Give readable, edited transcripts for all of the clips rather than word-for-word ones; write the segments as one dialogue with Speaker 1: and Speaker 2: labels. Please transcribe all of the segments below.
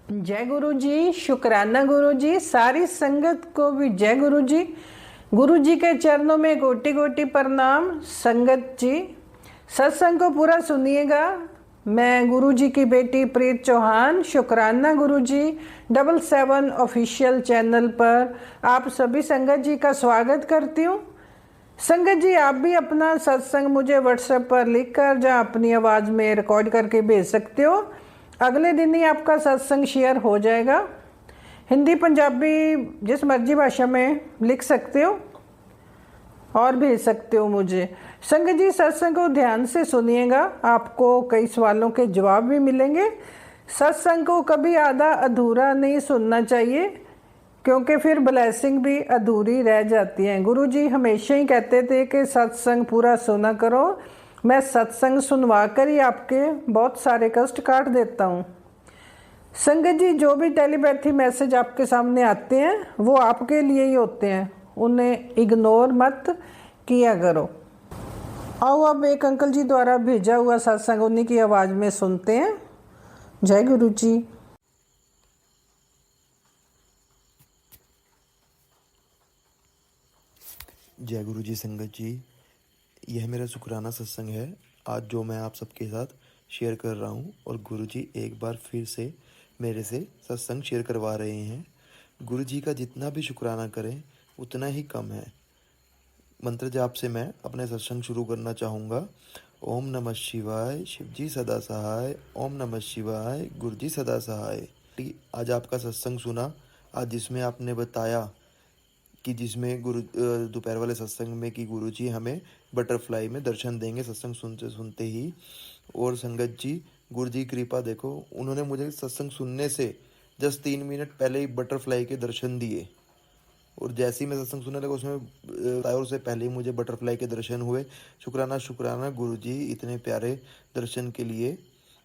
Speaker 1: जय गुरु जी, शुक्राना गुरु जी। सारी संगत को भी जय गुरु जी। गुरु जी के चरणों में कोटि कोटि प्रणाम। संगत जी, सत्संग को पूरा सुनिएगा। मैं गुरु जी की बेटी प्रीत चौहान, शुक्राना गुरु जी 77 ऑफिशियल चैनल पर आप सभी संगत जी का स्वागत करती हूँ। संगत जी, आप भी अपना सत्संग मुझे व्हाट्सएप पर लिखकर या अपनी आवाज़ में रिकॉर्ड करके भेज सकते हो। अगले दिन ही आपका सत्संग शेयर हो जाएगा। हिंदी पंजाबी जिस मर्जी भाषा में लिख सकते हो और भेज सकते हो मुझे। संगत जी, सत्संग को ध्यान से सुनिएगा, आपको कई सवालों के जवाब भी मिलेंगे। सत्संग को कभी आधा अधूरा नहीं सुनना चाहिए, क्योंकि फिर ब्लेसिंग भी अधूरी रह जाती है। गुरु जी हमेशा ही कहते थे कि सत्संग पूरा सुना करो। मैं सत्संग सुनवा कर ही आपके बहुत सारे कष्ट काट देता हूँ। संगत जी, जो भी टेलीपैथी मैसेज आपके सामने आते हैं वो आपके लिए ही होते हैं, उन्हें इग्नोर मत किया करो। आओ अब एक अंकल जी द्वारा भेजा हुआ सत्संग उन्हीं की आवाज़ में सुनते हैं। जय गुरु जी।
Speaker 2: जय गुरु जी। संगत जी, यह मेरा शुक्राना सत्संग है आज जो मैं आप सबके साथ शेयर कर रहा हूँ। और गुरु जी एक बार फिर से मेरे से सत्संग शेयर करवा रहे हैं। गुरु जी का जितना भी शुक्राना करें उतना ही कम है। मंत्र जाप से मैं अपने सत्संग शुरू करना चाहूँगा। ओम नमः शिवाय, शिव जी सदा सहाय। ओम नमः शिवाय, गुरु जी सदा सहाय। आज आपका सत्संग सुना, आज जिसमें आपने बताया कि जिसमें दोपहर वाले सत्संग में कि गुरुजी हमें बटरफ्लाई में दर्शन देंगे सत्संग सुनते सुनते ही। और संगत जी, गुरु जी कृपा देखो, उन्होंने मुझे सत्संग सुनने से जस्ट 3 मिनट पहले ही बटरफ्लाई के दर्शन दिए। और जैसे ही मैं सत्संग सुनने लगा उसमें और से पहले ही मुझे बटरफ्लाई के दर्शन हुए। शुक्राना शुक्राना गुरु जी, इतने प्यारे दर्शन के लिए।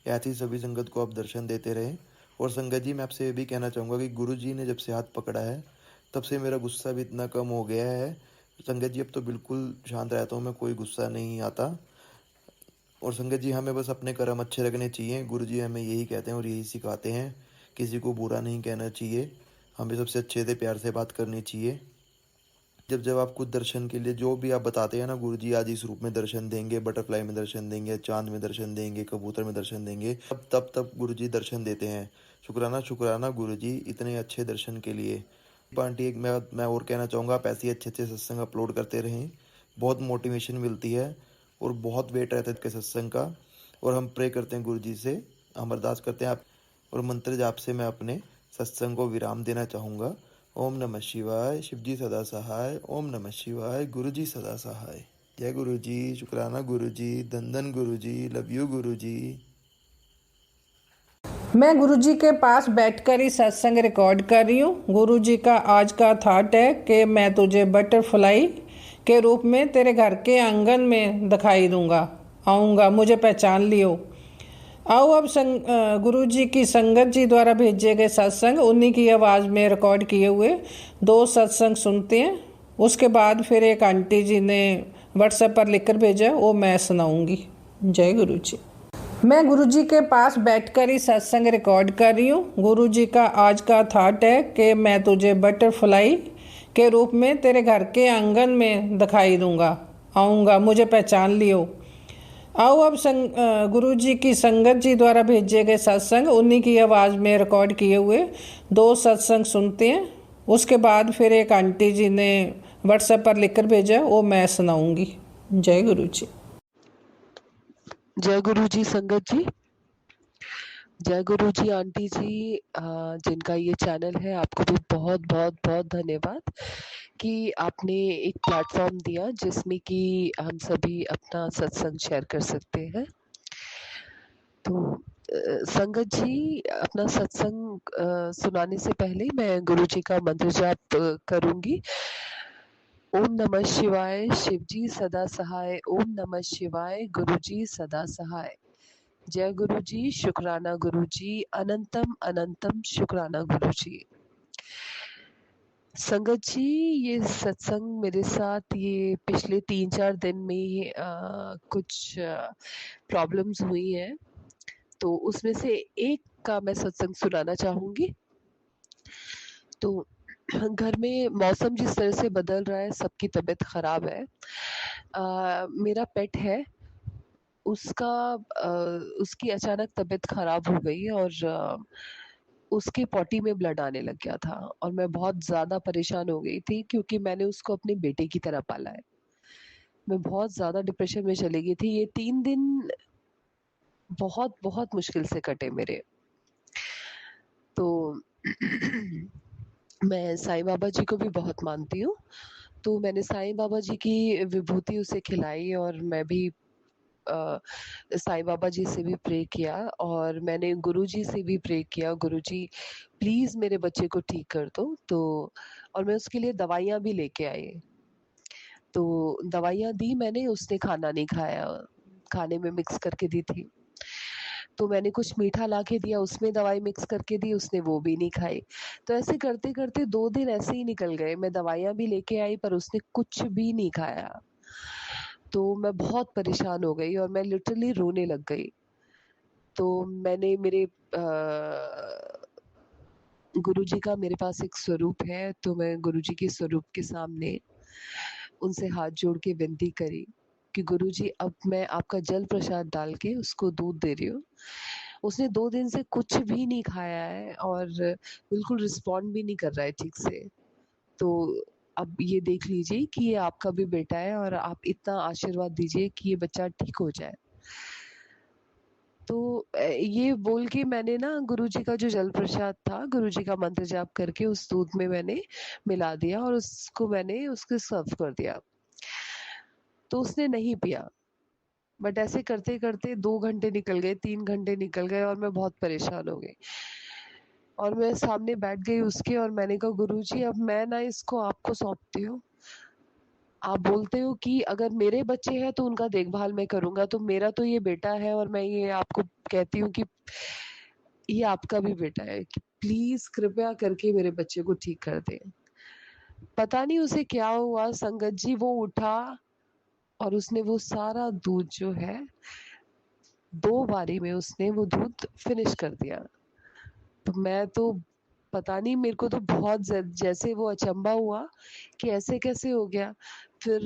Speaker 2: ऐसी सभी संगत को आप दर्शन देते रहें। और संगत जी, मैं आपसे ये भी कहना चाहूँगा कि गुरु जी ने जब से हाथ पकड़ा है तब से मेरा गुस्सा भी इतना कम हो गया है। संगत जी, अब तो बिल्कुल शांत रहता हूँ मैं, कोई गुस्सा नहीं आता। और संगत जी, हमें बस अपने कर्म अच्छे रखने चाहिए। गुरु जी हमें यही कहते हैं और यही सिखाते हैं, किसी को बुरा नहीं कहना चाहिए, हमें सबसे अच्छे से प्यार से बात करनी चाहिए। जब जब आप कुछ दर्शन के लिए जो भी आप बताते हैं ना, गुरु जी आज इस रूप में दर्शन देंगे, बटरफ्लाई में दर्शन देंगे, चांद में दर्शन देंगे, कबूतर में दर्शन देंगे, तब गुरु जी दर्शन देते हैं। शुक्राना शुक्राना गुरु जी, इतने अच्छे दर्शन के लिए। आंटी, एक मैं और कहना चाहूँगा, आप ऐसे अच्छे अच्छे सत्संग अपलोड करते रहें, बहुत मोटिवेशन मिलती है और बहुत वेट रहता है इसके सत्संग का। और हम प्रे करते हैं गुरु जी से, हम अरदास करते हैं आप। और मंत्र जाप से मैं अपने सत्संग को विराम देना चाहूँगा। ओम नमः शिवाय, शिव जी सदा सहाय। ओम नमः शिवाय, गुरु जी सदा सहाय। जय गुरु जी, शुक्राना गुरु जी, धन गुरु जी, लव यू गुरु जी।
Speaker 1: मैं गुरु जी के पास बैठकर ही सत्संग रिकॉर्ड कर रही हूँ। गुरु जी का आज का थॉट है कि मैं तुझे बटरफ्लाई के रूप में तेरे घर के आंगन में दिखाई दूंगा, आऊँगा, मुझे पहचान लियो। आओ अब गुरु जी की संगत जी द्वारा भेजे गए सत्संग उन्हीं की आवाज़ में रिकॉर्ड किए हुए 2 सत्संग सुनते हैं। उसके बाद फिर एक आंटी जी ने व्हाट्सएप पर लिखकर भेजा, वो मैं सुनाऊंगी। जय गुरु जी। मैं गुरु जी के पास बैठकर ही सत्संग रिकॉर्ड कर रही हूँ। गुरु जी का आज का थॉट है कि मैं तुझे बटरफ्लाई के रूप में तेरे घर के आंगन में दिखाई दूंगा, आऊँगा, मुझे पहचान लियो। आओ अब गुरु जी की संगत जी द्वारा भेजे गए सत्संग उन्हीं की आवाज़ में रिकॉर्ड किए हुए 2 सत्संग सुनते हैं। उसके बाद फिर एक आंटी जी ने व्हाट्सएप पर लिखकर भेजा, वो मैं सुनाऊंगी। जय गुरु जी।
Speaker 3: जय गुरु जी। संगत जी, जय गुरु जी। आंटी जी, जिनका ये चैनल है, आपको भी बहुत बहुत बहुत धन्यवाद कि आपने एक प्लेटफॉर्म दिया जिसमें कि हम सभी अपना सत्संग शेयर कर सकते हैं। तो संगत जी, अपना सत्संग सुनाने से पहले मैं गुरु जी का मंत्र जाप करूंगी। ओम नमः शिवाय, शिव जी सदा सहाय। ओम नमः शिवाय, गुरु जी सदा सहाय। जय गुरु जी, शुक्राना गुरु जी, अनंतम अनंतम शुक्राना गुरु जी। संगत जी, ये सत्संग मेरे साथ ये पिछले 3-4 दिन में कुछ प्रॉब्लम्स हुई हैं। तो उसमें से एक का मैं सत्संग सुनाना चाहूँगी। तो घर में मौसम जिस तरह से बदल रहा है, सबकी तबीयत खराब है। मेरा पेट है, उसका उसकी अचानक तबीयत खराब हो गई और उसके पॉटी में ब्लड आने लग गया था और मैं बहुत ज़्यादा परेशान हो गई थी क्योंकि मैंने उसको अपने बेटे की तरह पाला है। मैं बहुत ज़्यादा डिप्रेशन में चली गई थी। ये 3 दिन बहुत मुश्किल से कटे मेरे। तो मैं साईं बाबा जी को भी बहुत मानती हूँ। तो मैंने साईं बाबा जी की विभूति उसे खिलाई और मैं भी साईं बाबा जी से भी प्रे किया और मैंने गुरुजी से भी प्रे किया, गुरुजी प्लीज़ मेरे बच्चे को ठीक कर दो। तो और मैं उसके लिए दवाइयाँ भी लेके आई। तो दवाइयाँ दी मैंने, उसने खाना नहीं खाया, खाने में मिक्स करके दी थी। तो मैंने कुछ मीठा ला के दिया, उसमें दवाई मिक्स करके दी, उसने वो भी नहीं खाई। तो ऐसे करते-करते 2 दिन ऐसे ही निकल गए। मैं दवाइयाँ भी लेके आई पर उसने कुछ भी नहीं खाया। तो मैं बहुत परेशान हो गई और मैं लिटरली रोने लग गई। तो मैंने मेरे गुरुजी का मेरे पास एक स्वरूप है, तो मैं गुरुजी के स्वरूप के सामने उनसे हाथ जोड़ के विनती करी कि गुरुजी अब मैं आपका जल प्रसाद डाल के उसको दूध दे रही हूँ। उसने 2 दिन से कुछ भी नहीं खाया है और बिल्कुल रिस्पॉन्ड भी नहीं कर रहा है ठीक से। तो अब ये देख लीजिए कि ये आपका भी बेटा है और आप इतना आशीर्वाद दीजिए कि ये बच्चा ठीक हो जाए। तो ये बोल के मैंने ना गुरुजी का जो जल प्रसाद था, गुरुजी का मंत्र जाप करके उस दूध में मैंने मिला दिया और उसको मैंने उसको सर्व कर दिया। तो उसने नहीं पिया। बट ऐसे करते-करते 2 घंटे निकल गए, 3 घंटे निकल गए और मैं बहुत परेशान हो गई। और मैं सामने बैठ गई उसके और मैंने कहा गुरुजी अब मैं ना इसको आपको सौंपती हूँ। आप बोलते हो कि अगर मेरे बच्चे हैं तो उनका देखभाल मैं करूँगा, तो मेरा तो ये बेटा है और मैं ये आपको कहती हूँ कि ये आपका भी बेटा है कि प्लीज़ कृपया करके मेरे बच्चे को ठीक कर दें। पता नहीं उसे क्या हुआ संगत जी, वो उठा और उसने वो सारा दूध जो है 2 बारी में उसने वो दूध फिनिश कर दिया। तो मैं तो पता नहीं, मेरे को तो बहुत जैसे वो अचंभा हुआ कि ऐसे कैसे हो गया। फिर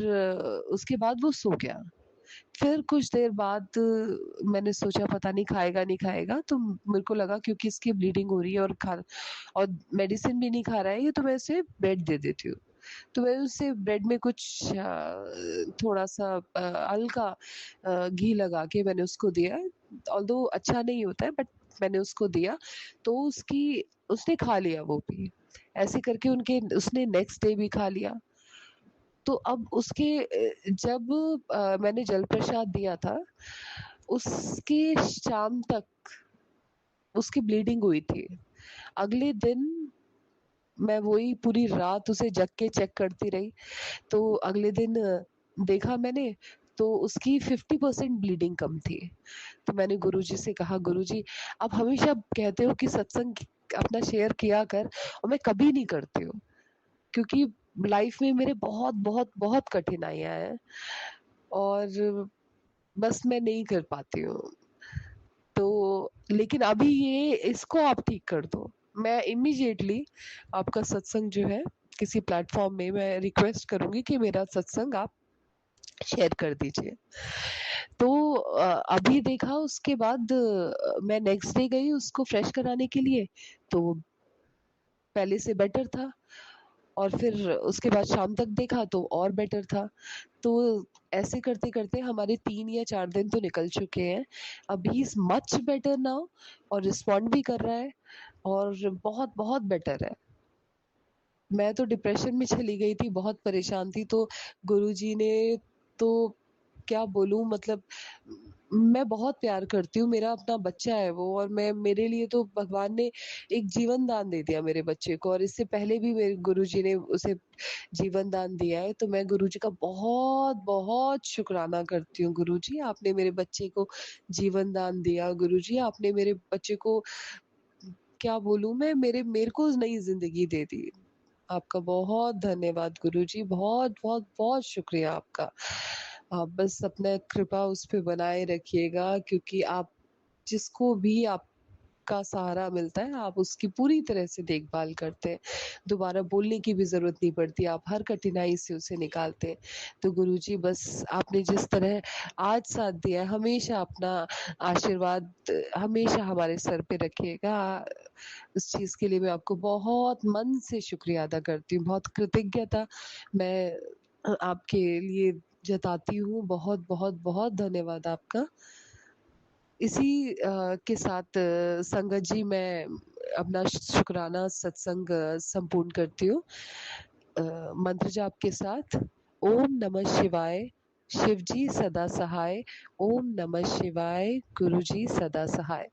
Speaker 3: उसके बाद वो सो गया। फिर कुछ देर बाद मैंने सोचा पता नहीं खाएगा नहीं खाएगा, तो मेरे को लगा क्योंकि इसकी ब्लीडिंग हो रही है और मेडिसिन भी नहीं खा रहा है ये, तो मैं इसे ब्रेड दे देती हूँ। तो मैं उसे ब्रेड में कुछ थोड़ा-सा हल्का घी लगा के मैंने उसको दिया। ऑल्दो अच्छा नहीं होता है बट मैंने उसको दिया, तो उसने खा लिया वो भी। ऐसे करके उनके उसने नेक्स्ट डे भी खा लिया। तो अब उसके जब मैंने जल प्रसाद दिया था, उसके शाम तक उसकी ब्लीडिंग हुई थी। अगले दिन मैं वही पूरी रात उसे जग के चेक करती रही। तो अगले दिन देखा मैंने तो उसकी 50% ब्लीडिंग कम थी। तो मैंने गुरुजी से कहा गुरुजी आप हमेशा कहते हो कि सत्संग अपना शेयर किया कर और मैं कभी नहीं करती हूँ क्योंकि लाइफ में मेरे बहुत कठिनाइयाँ हैं और बस मैं नहीं कर पाती हूँ। तो लेकिन अभी ये इसको आप ठीक कर दो। मैं इमीडिएटली आपका सत्संग जो है किसी प्लेटफ़ॉर्म में मैं रिक्वेस्ट करूँगी कि मेरा सत्संग आप शेयर कर दीजिए। तो अभी देखा उसके बाद मैं नेक्स्ट डे गई उसको फ्रेश कराने के लिए, तो पहले से बेटर था और फिर उसके बाद शाम तक देखा तो और बेटर था। तो ऐसे करते-करते हमारे 3 या 4 दिन तो निकल चुके हैं। अब he is much better now और रिस्पॉन्ड भी कर रहा है और बहुत बेटर है। मैं तो डिप्रेशन में चली गई थी, बहुत परेशान थी, तो गुरुजी ने तो क्या बोलूँ, मतलब मैं बहुत प्यार करती हूँ, मेरा अपना बच्चा है वो और मैं मेरे लिए तो भगवान ने एक जीवन दान दे दिया मेरे बच्चे को और इससे पहले भी मेरे गुरुजी ने उसे जीवन दान दिया है, तो मैं गुरुजी का बहुत शुकराना करती हूँ। गुरुजी आपने मेरे बच्चे को जीवन दान दिया, गुरुजी आपने मेरे बच्चे को क्या बोलूँ मैं, मेरे को नई ज़िंदगी दे दी। आपका बहुत धन्यवाद गुरुजी, बहुत शुक्रिया आपका। आप बस अपना कृपा उस पे बनाए रखिएगा क्योंकि आप जिसको भी आप का सहारा मिलता है, आप उसकी पूरी तरह से देखभाल करते हैं। दोबारा बोलने की भी ज़रूरत नहीं पड़ती, आप हर कठिनाई से उसे निकालते हैं। तो गुरुजी बस आपने जिस तरह आज साथ दिया है, हमेशा अपना आशीर्वाद हमेशा हमारे सर पे रखिएगा। उस चीज़ के लिए मैं आपको बहुत मन से शुक्रिया अदा करती हूँ, बहुत कृतज्ञता मैं आपके लिए जताती हूँ। बहुत, बहुत, बहुत धन्यवाद आपका। इसी के साथ संगत जी मैं अपना शुक्राना सत्संग संपूर्ण करती हूँ। मंत्र जाप के साथ ओम नमः शिवाय, शिव जी सदा सहाय, ओम नमः शिवाय, गुरु जी सदा सहाय।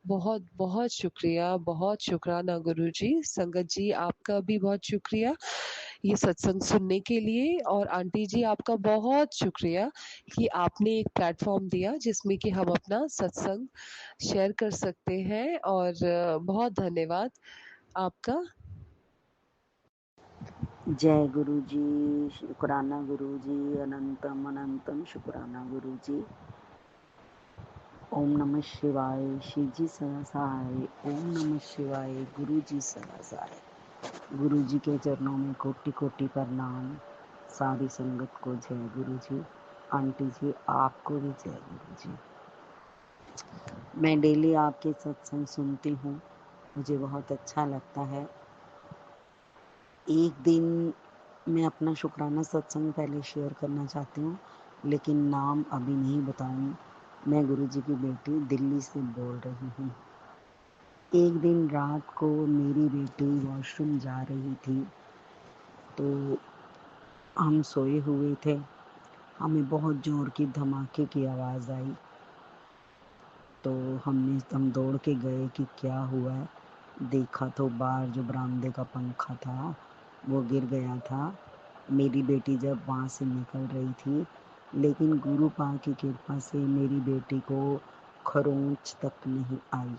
Speaker 3: बहुत बहुत शुक्रिया, बहुत शुक्राना गुरुजी। संगत जी आपका भी बहुत शुक्रिया ये सत्संग सुनने के लिए, और आंटी जी आपका बहुत शुक्रिया कि आपने एक प्लेटफॉर्म दिया जिसमें कि हम अपना सत्संग शेयर कर सकते हैं, और बहुत धन्यवाद आपका।
Speaker 4: जय गुरु जी, शुक्राना गुरु जी, अनंतम अनंतम शुक्राना गुरु जी। ओम नमः शिवाय, शिव जी सदा सहाय, ओम नमः शिवाय, गुरु जी सदा सहाय। गुरु जी के चरणों में कोटि कोटि प्रणाम। सारी संगत को जय गुरु जी। आंटी जी आपको भी जय गुरु जी। मैं डेली आपके सत्संग सुनती हूँ, मुझे बहुत अच्छा लगता है। एक दिन मैं अपना शुक्राना सत्संग पहले शेयर करना चाहती हूँ, लेकिन नाम अभी नहीं बताऊँ। मैं गुरुजी की बेटी दिल्ली से बोल रही हूँ। एक दिन रात को मेरी बेटी वॉशरूम जा रही थी, तो हम सोए हुए थे। हमें बहुत ज़ोर की धमाके की आवाज़ आई, तो हम दौड़ के गए कि क्या हुआ है। देखा तो बाहर जो बरामदे का पंखा था वो गिर गया था। मेरी बेटी जब वहाँ से निकल रही थी, लेकिन गुरु पाक की कृपा से मेरी बेटी को खरोंच तक नहीं आई।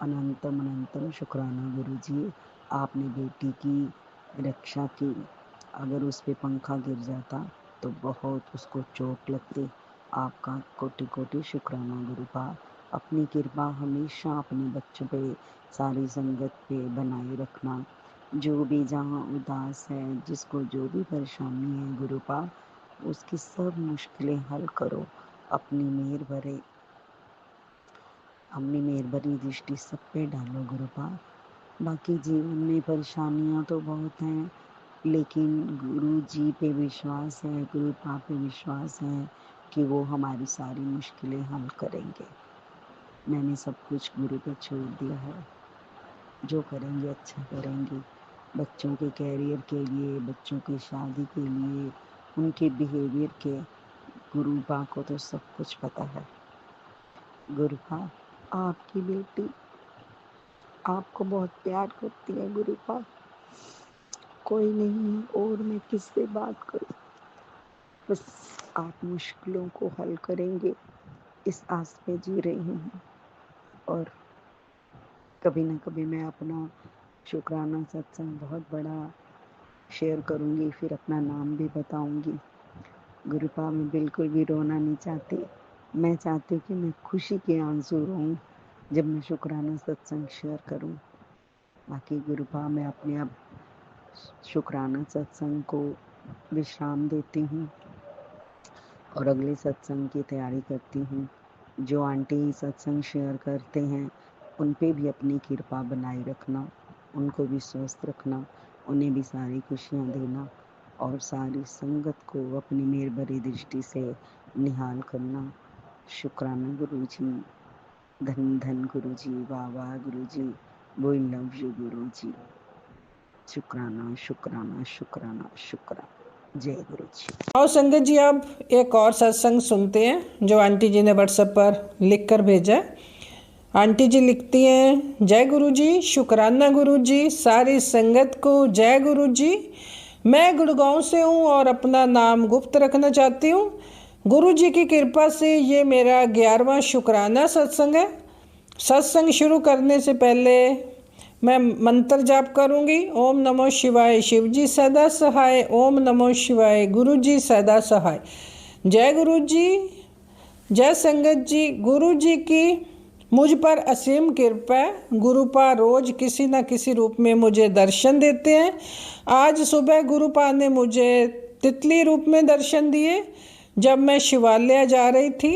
Speaker 4: अनंतम अनंतम शुक्राना गुरु जी, आपने बेटी की रक्षा की। अगर उस पे पंखा गिर जाता तो बहुत उसको चोट लगती। आपका कोटि कोटि शुक्राना गुरु पाक। अपनी कृपा हमेशा अपने बच्चों पे, सारी संगत पे बनाए रखना। जो भी जहाँ उदास है, जिसको जो भी परेशानी है गुरु पाक, उसकी सब मुश्किलें हल करो। अपनी मेहर भरी दृष्टि सब पे डालो गुरु पाक। बाकी जीवन में परेशानियाँ तो बहुत हैं, लेकिन गुरु जी पे विश्वास है, गुरु पाक पे विश्वास है कि वो हमारी सारी मुश्किलें हल करेंगे। मैंने सब कुछ गुरु पे छोड़ दिया है, जो करेंगे अच्छा करेंगे। बच्चों के कैरियर के लिए, बच्चों की शादी के लिए, उनके बिहेवियर के, गुरु पाक को तो सब कुछ पता है। गुरु पाक, आपकी बेटी आपको बहुत प्यार करती है गुरु पाक। कोई नहीं है और मैं किससे बात करूं, बस आप मुश्किलों को हल करेंगे, इस आस पे जी रही हूँ। और कभी ना कभी मैं अपना शुक्राना सत्संग बहुत बड़ा शेयर करूँगी, फिर अपना नाम भी बताऊँगी। गुरु पाक, मैं बिल्कुल भी रोना नहीं चाहती। मैं चाहती हूँ कि मैं खुशी के आंसू रोऊँ जब मैं शुक्राना सत्संग शेयर करूँ। बाकी गुरु पाक, मैं अपने अब शुक्राना सत्संग को विश्राम देती हूँ और अगले सत्संग की तैयारी करती हूँ। जो आंटी सत्संग शेयर करते हैं उन पे भी अपनी कृपा बनाए रखना, उनको भी स्वस्थ रखना, उन्हें भी सारी खुशियाँ देना, और सारी संगत को अपनी मेहर भरी दृष्टि से निहाल करना। शुक्राना गुरु जी, धन धन गुरु जी, वाह वाह गुरु जी, वी लव यू गुरु जी। शुक्राना शुक्राना शुक्राना शुक्राना। जय गुरु जी।
Speaker 1: और संगत जी अब एक और सत्संग सुनते हैं जो आंटी जी ने व्हाट्सएप पर लिख कर भेजा है। आंटी जी लिखती हैं, जय गुरु जी, शुक्राना गुरु जी, सारी संगत को जय गुरु जी। मैं गुड़गांव से हूँ और अपना नाम गुप्त रखना चाहती हूँ। गुरु जी की कृपा से ये मेरा 11वां शुक्राना सत्संग है। सत्संग शुरू करने से पहले मैं मंत्र जाप करूंगी। ओम नमो शिवाय, शिव जी सदा सहाय, ओम नमो शिवाय, गुरु जी सदा सहाय। जय गुरु जी, जय संगत जी। गुरु जी की मुझ पर असीम कृपा है। गुरुपा रोज किसी न किसी रूप में मुझे दर्शन देते हैं। आज सुबह गुरुपा ने मुझे तितली रूप में दर्शन दिए जब मैं शिवालय जा रही थी।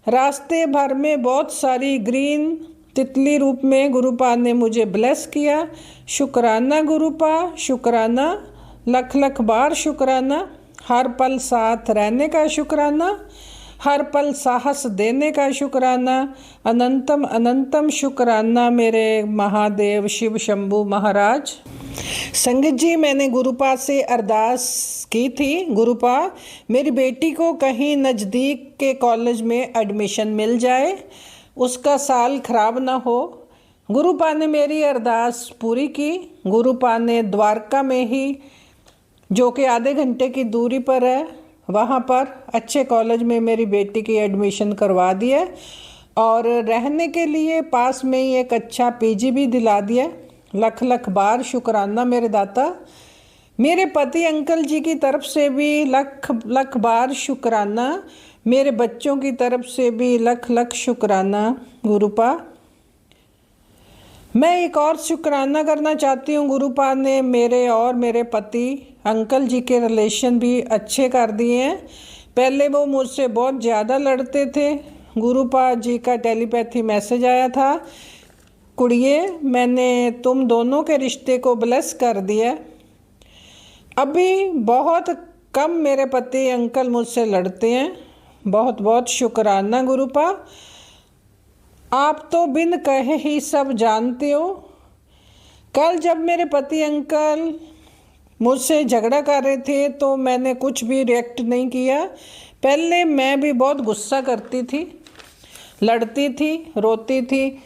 Speaker 1: रास्ते भर में बहुत सारी ग्रीन तितली रूप में गुरुपा ने मुझे ब्लेस किया। शुक्राना गुरुपा, शुक्राना, लख लख बार शुक्राना। हर पल साथ रहने का शुक्राना, हर पल साहस देने का शुक्राना। अनंतम अनंतम शुक्राना मेरे महादेव शिव शंभू महाराज। संगत जी, मैंने गुरुपा से अरदास की थी, गुरुपा मेरी बेटी को कहीं नज़दीक के कॉलेज में एडमिशन मिल जाए, उसका साल खराब ना हो। गुरुपा ने मेरी अरदास पूरी की। गुरुपा ने द्वारका में ही, जो कि आधे घंटे की दूरी पर है, वहाँ पर अच्छे कॉलेज में मेरी बेटी की एडमिशन करवा दिया और रहने के लिए पास में ही एक अच्छा पीजी भी दिला दिया। लख लख बार शुक्राना मेरे दाता। मेरे पति अंकल जी की तरफ से भी लख लख बार शुक्राना। मेरे बच्चों की तरफ से भी लख लख शुक्राना गुरुपा। मैं एक और शुक्राना करना चाहती हूँ। गुरुपा ने मेरे और मेरे पति अंकल जी के रिलेशन भी अच्छे कर दिए हैं। पहले वो मुझसे बहुत ज़्यादा लड़ते थे। गुरुपा जी का टेलीपैथी मैसेज आया था, कुड़िए मैंने तुम दोनों के रिश्ते को ब्लेस कर दिया। अभी बहुत कम मेरे पति अंकल मुझसे लड़ते हैं। बहुत बहुत शुक्राना गुरुपा। आप तो बिन कहे ही सब जानते हो। कल जब मेरे पति अंकल मुझसे झगड़ा कर रहे थे तो मैंने कुछ भी रिएक्ट नहीं किया। पहले मैं भी बहुत गुस्सा करती थी, लड़ती थी, रोती थी,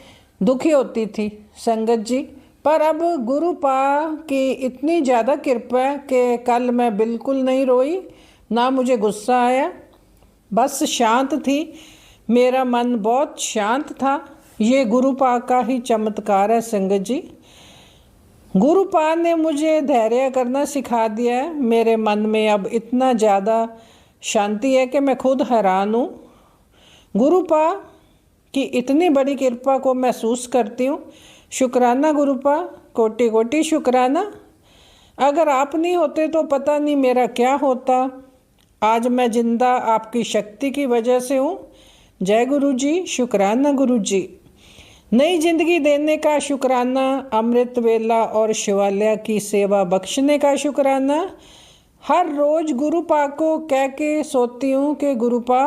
Speaker 1: दुखी होती थी संगत जी। पर अब गुरुपा की इतनी ज़्यादा कृपा है कि कल मैं बिल्कुल नहीं रोई, ना मुझे गुस्सा आया, बस शांत थी। मेरा मन बहुत शांत था। ये गुरुपा का ही चमत्कार है संगत जी। गुरुपा ने मुझे धैर्य करना सिखा दिया है। मेरे मन में अब इतना ज़्यादा शांति है कि मैं खुद हैरान हूँ। गुरुपा की इतनी बड़ी कृपा को महसूस करती हूँ। शुक्राना गुरुपा, कोटि कोटि शुक्राना। अगर आप नहीं होते तो पता नहीं मेरा क्या होता। आज मैं जिंदा आपकी शक्ति की वजह से हूँ। जय गुरु जी, शुक्राना गुरु जी। नई जिंदगी देने का शुक्राना, अमृत वेला और शिवालय की सेवा बख्शने का शुक्राना। हर रोज गुरुपा को कह के सोती हूँ कि गुरुपा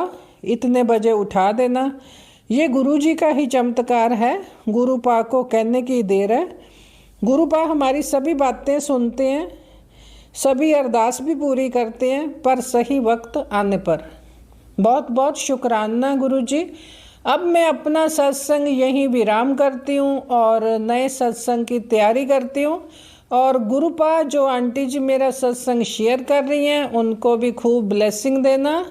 Speaker 1: इतने बजे उठा देना। ये गुरुजी का ही चमत्कार है। गुरुपा को कहने की देर है। गुरुपा हमारी सभी बातें सुनते हैं, सभी अरदास भी पूरी करते हैं, पर सही वक्त आने पर। बहुत बहुत शुक्राना गुरुजी। अब मैं अपना सत्संग यहीं विराम करती हूँ और नए सत्संग की तैयारी करती हूँ। और गुरुपा जो आंटी जी मेरा सत्संग शेयर कर रही हैं उनको भी खूब ब्लेसिंग देना,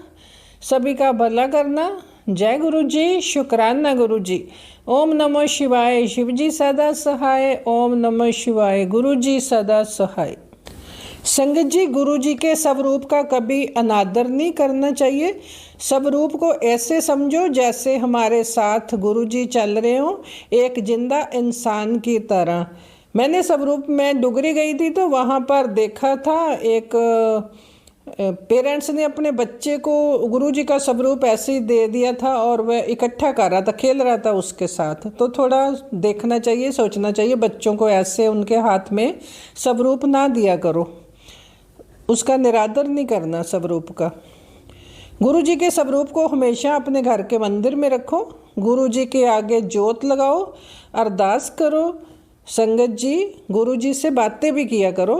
Speaker 1: सभी का भला करना। जय गुरु जी, शुक्राना गुरु जी। ओम नमः शिवाय, शिव जी सदा सहाय। ओम नमः शिवाय, गुरु जी सदा सहाय। संगत जी, गुरु जी के स्वरूप का कभी अनादर नहीं करना चाहिए। स्वरूप को ऐसे समझो जैसे हमारे साथ गुरु जी चल रहे हों, एक जिंदा इंसान की तरह। मैंने स्वरूप में डुगरी गई थी तो वहाँ पर देखा था एक पेरेंट्स ने अपने बच्चे को गुरुजी का स्वरूप ऐसे ही दे दिया था और वह इकट्ठा कर रहा था, खेल रहा था उसके साथ। तो थोड़ा देखना चाहिए, सोचना चाहिए, बच्चों को ऐसे उनके हाथ में स्वरूप ना दिया करो, उसका निरादर नहीं करना स्वरूप का। गुरुजी के स्वरूप को हमेशा अपने घर के मंदिर में रखो, गुरुजी के आगे जोत लगाओ, अरदास करो। संगत जी, गुरुजी से बातें भी किया करो।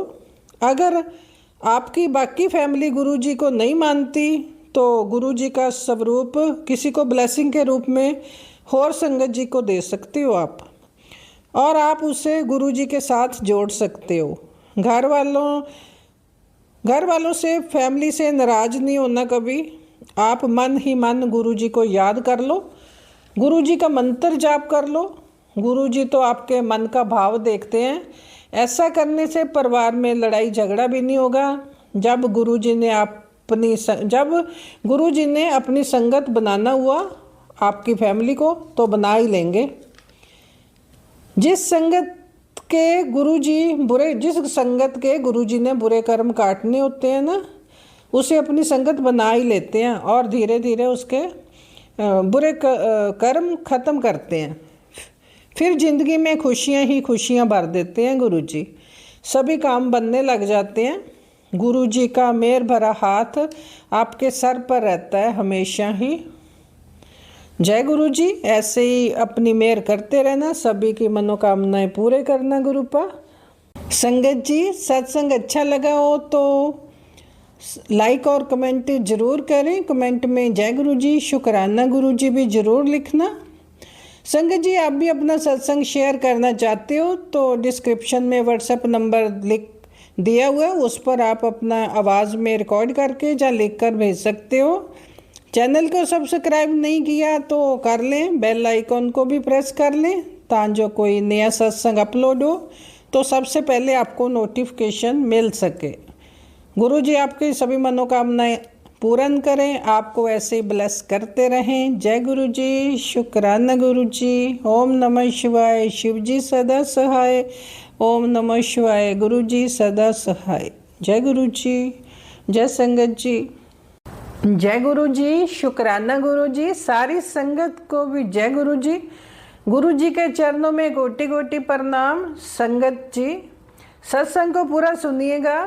Speaker 1: अगर आपकी बाकी फैमिली गुरुजी को नहीं मानती तो गुरुजी का स्वरूप किसी को ब्लेसिंग के रूप में और संगत जी को दे सकते हो आप, और आप उसे गुरुजी के साथ जोड़ सकते हो। घर वालों से, फैमिली से नाराज नहीं होना कभी। आप मन ही मन गुरुजी को याद कर लो, गुरुजी का मंत्र जाप कर लो। गुरुजी तो आपके मन का भाव देखते हैं। ऐसा करने से परिवार में लड़ाई झगड़ा भी नहीं होगा। जब गुरुजी ने अपनी संगत बनाना हुआ, आपकी फैमिली को तो बना ही लेंगे। जिस संगत के गुरुजी ने बुरे कर्म काटने होते हैं ना, उसे अपनी संगत बना ही लेते हैं और धीरे धीरे उसके बुरे कर्म ख़त्म करते हैं। फिर ज़िंदगी में खुशियाँ ही खुशियाँ भर देते हैं गुरुजी। सभी काम बनने लग जाते हैं। गुरुजी का मेहर भरा हाथ आपके सर पर रहता है हमेशा ही। जय गुरुजी। ऐसे ही अपनी मेहर करते रहना, सभी की मनोकामनाएं पूरे करना गुरुपा। संगत जी, सत्संग अच्छा लगा हो तो लाइक और कमेंट ज़रूर करें। कमेंट में जय गुरुजी, शुक्राना गुरुजी भी ज़रूर लिखना। संगत जी, आप भी अपना सत्संग शेयर करना चाहते हो तो डिस्क्रिप्शन में व्हाट्सएप नंबर दिया हुआ है, उस पर आप अपना आवाज़ में रिकॉर्ड करके या लिख कर भेज सकते हो। चैनल को सब्सक्राइब नहीं किया तो कर लें, बेल आइकन को भी प्रेस कर लें ताकि कोई नया सत्संग अपलोड हो तो सबसे पहले आपको नोटिफिकेशन मिल सके। गुरुजी आपकी सभी मनोकामनाएं पूर्ण करें, आपको ऐसे ही ब्लेस करते रहें। जय गुरुजी, शुक्राना गुरुजी। ओम नमः शिवाय। शिवजी सदा सहाय। ओम नमः शिवाय। गुरुजी सदा सहाय। जय गुरुजी। जय संगत जी। जय गुरुजी, शुक्राना गुरुजी। सारी संगत को भी जय गुरुजी। गुरुजी के चरणों में कोटि कोटि प्रणाम। संगत जी, सत्संग को पूरा सुनिएगा।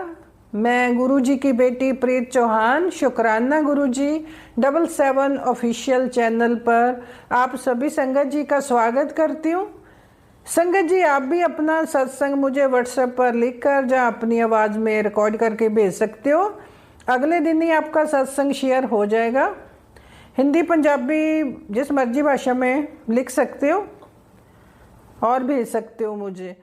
Speaker 1: मैं गुरुजी की बेटी प्रीत चौहान, शुक्राना गुरुजी 77 ऑफिशियल चैनल पर आप सभी संगत जी का स्वागत करती हूँ। संगत जी, आप भी अपना सत्संग मुझे व्हाट्सएप पर लिखकर या अपनी आवाज़ में रिकॉर्ड करके भेज सकते हो। अगले दिन ही आपका सत्संग शेयर हो जाएगा। हिंदी पंजाबी जिस मर्जी भाषा में लिख सकते हो और भेज सकते हो मुझे।